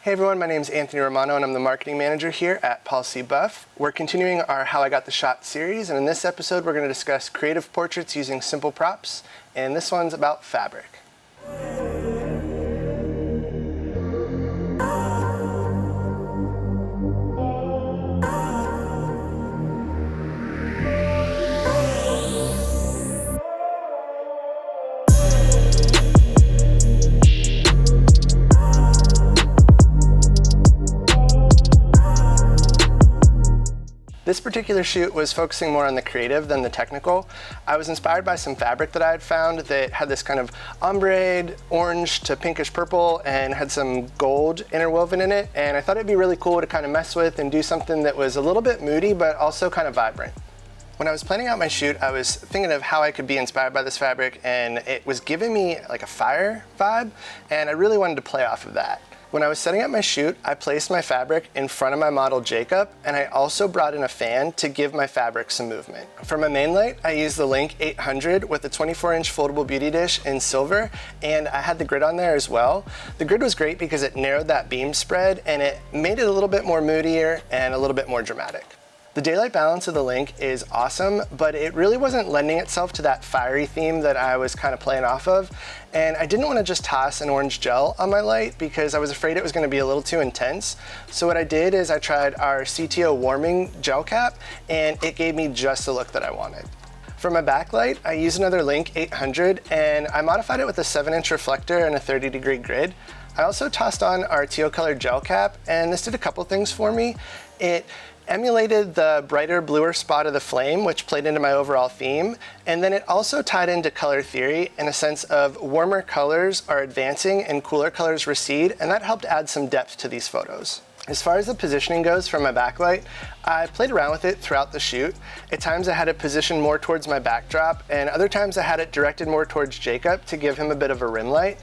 Hey everyone, my name is Anthony Romano and I'm the marketing manager here at Policy Buff. We're continuing our How I Got the Shot series, and in this episode we're going to discuss creative portraits using simple props, and this one's about fabric. This particular shoot was focusing more on the creative than the technical. I was inspired by some fabric that I had found that had this kind of ombre, orange to pinkish purple, and had some gold interwoven in it, and I thought it'd be really cool to kind of mess with and do something that was a little bit moody but also kind of vibrant. When I was planning out my shoot, I was thinking of how I could be inspired by this fabric, and it was giving me like a fire vibe, and I really wanted to play off of that. When I was setting up my shoot, I placed my fabric in front of my model Jacob, and I also brought in a fan to give my fabric some movement. For my main light, I used the Link 800 with a 24-inch foldable beauty dish in silver, and I had the grid on there as well. The grid was great because it narrowed that beam spread, and it made it a little bit more moodier and a little bit more dramatic. The daylight balance of the Link is awesome, but it really wasn't lending itself to that fiery theme that I was kind of playing off of, and I didn't want to just toss an orange gel on my light because I was afraid it was going to be a little too intense. So what I did is I tried our CTO warming gel cap, and it gave me just the look that I wanted. For my backlight, I used another Link 800, and I modified it with a 7-inch reflector and a 30-degree grid. I also tossed on our teal colored gel cap, and this did a couple things for me. It emulated the brighter bluer spot of the flame, which played into my overall theme, and then it also tied into color theory in a sense of warmer colors are advancing and cooler colors recede, and that helped add some depth to these photos. As far as the positioning goes for my backlight, I played around with it throughout the shoot. At times I had it positioned more towards my backdrop, and other times I had it directed more towards Jacob to give him a bit of a rim light.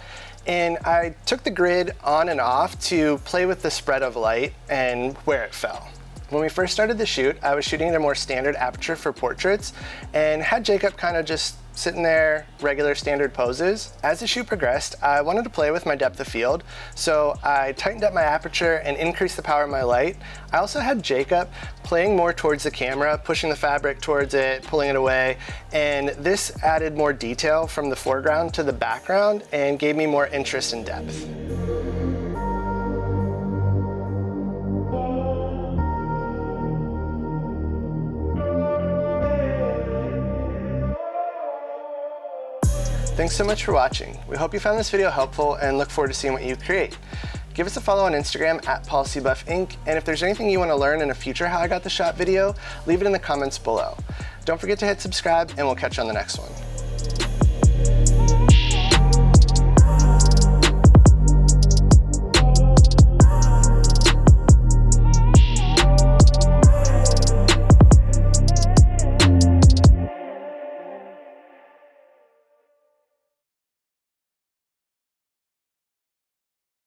And I took the grid on and off to play with the spread of light and where it fell. When we first started the shoot, I was shooting at a more standard aperture for portraits and had Jacob kind of just sitting there, regular standard poses. As the shoot progressed, I wanted to play with my depth of field, so I tightened up my aperture and increased the power of my light. I also had Jacob playing more towards the camera, pushing the fabric towards it, pulling it away, and this added more detail from the foreground to the background and gave me more interest and depth. Thanks so much for watching. We hope you found this video helpful and look forward to seeing what you create. Give us a follow on Instagram at PolicyBuff Inc. And if there's anything you want to learn in a future How I Got the Shot video, leave it in the comments below. Don't forget to hit subscribe, and we'll catch you on the next one.